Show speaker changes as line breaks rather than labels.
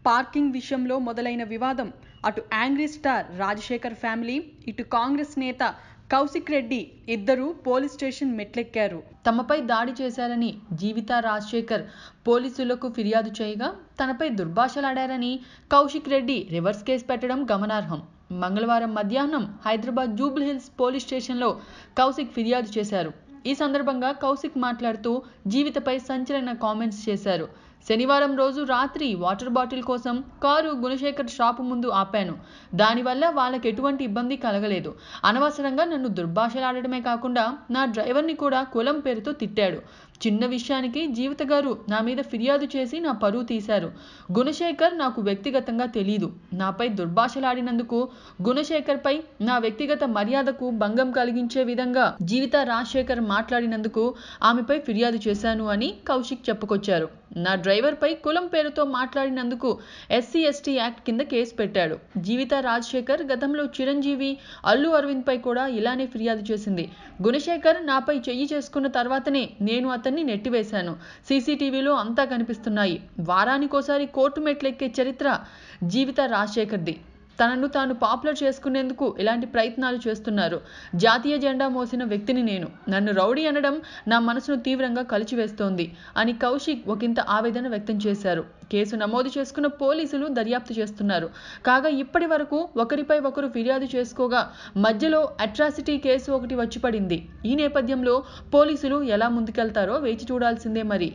Parking విషయంలో మొదలైన వివాదం అటు యాంగ్రీ స్టార్ రాజశేఖర్ ఫ్యామిలీ, ఇటు కాంగ్రెస్ నేత కౌశిక్ రెడ్డి ఇద్దరూ పోలీస్ స్టేషన్ మెట్లెక్కారు. తమపై దాడి చేశారని జీవిత రాజశేఖర్ పోలీసులకు ఫిర్యాదు చేయగా తనపై దుర్భాషలాడారని కౌశిక్ రెడ్డి రివర్స్ కేసు పెట్టడం గమనార్హం. మంగళవారం మధ్యాహ్నం హైదరాబాద్ జూబ్లీహిల్స్ పోలీస్ స్టేషన్లో కౌశిక్ ఫిర్యాదు చేశారు. ఈ సందర్భంగా కౌశిక్ మాట్లాడుతూ జీవితపై సంచలన కామెంట్స్ చేశారు. శనివారం రోజు రాత్రి వాటర్ బాటిల్ కోసం కారు గుణశేఖర్ షాపు ముందు ఆపాను. దానివల్ల వాళ్ళకి ఎటువంటి ఇబ్బంది కలగలేదు. అనవసరంగా నన్ను దుర్భాషలాడటమే కాకుండా నా డ్రైవర్ని కూడా కులం పేరుతో తిట్టాడు. చిన్న విషయానికి జీవిత గారు నా మీద ఫిర్యాదు చేసి నా పరువు తీశారు. గుణశేఖర్ నాకు వ్యక్తిగతంగా తెలీదు. నాపై దుర్భాషలాడినందుకు గుణశేఖర్పై నా వ్యక్తిగత మర్యాదకు భంగం కలిగించే విధంగా జీవిత రాజశేఖర్ మాట్లాడినందుకు ఆమెపై ఫిర్యాదు చేశాను అని కౌశిక్ చెప్పుకొచ్చారు. నా డ్రైవర్పై కులం పేరుతో మాట్లాడినందుకు SC/ST యాక్ట్ కింద కేసు పెట్టాడు. జీవిత రాజశేఖర్ గతంలో చిరంజీవి, అల్లు అరవింద్ పై కూడా ఇలానే ఫిర్యాదు చేసింది. గుణశేఖర్ నాపై చెయ్యి చేసుకున్న తర్వాతనే నేను అతన్ని నెట్టివేశాను. CCTVలో అంతా కనిపిస్తున్నాయి. వారానికోసారి కోర్టు మెట్లెక్కే చరిత్ర జీవిత రాజశేఖర్ది. తనను తాను పాపులర్ చేసుకునేందుకు ఇలాంటి ప్రయత్నాలు చేస్తున్నారు. జాతీయ జెండా మోసిన వ్యక్తిని నేను. నన్ను రౌడీ అనడం నా మనసును తీవ్రంగా కలిచివేస్తోంది అని కౌశిక్ ఒకంత ఆవేదన వ్యక్తం చేశారు. కేసు నమోదు చేసుకున్న పోలీసులు దర్యాప్తు చేస్తున్నారు. కాగా ఇప్పటి వరకు ఒకరిపై ఒకరు ఫిర్యాదు చేసుకోగా మధ్యలో అట్రాసిటీ కేసు ఒకటి వచ్చి పడింది. ఈ నేపథ్యంలో పోలీసులు ఎలా ముందుకెళ్తారో వేచి చూడాల్సిందే మరి.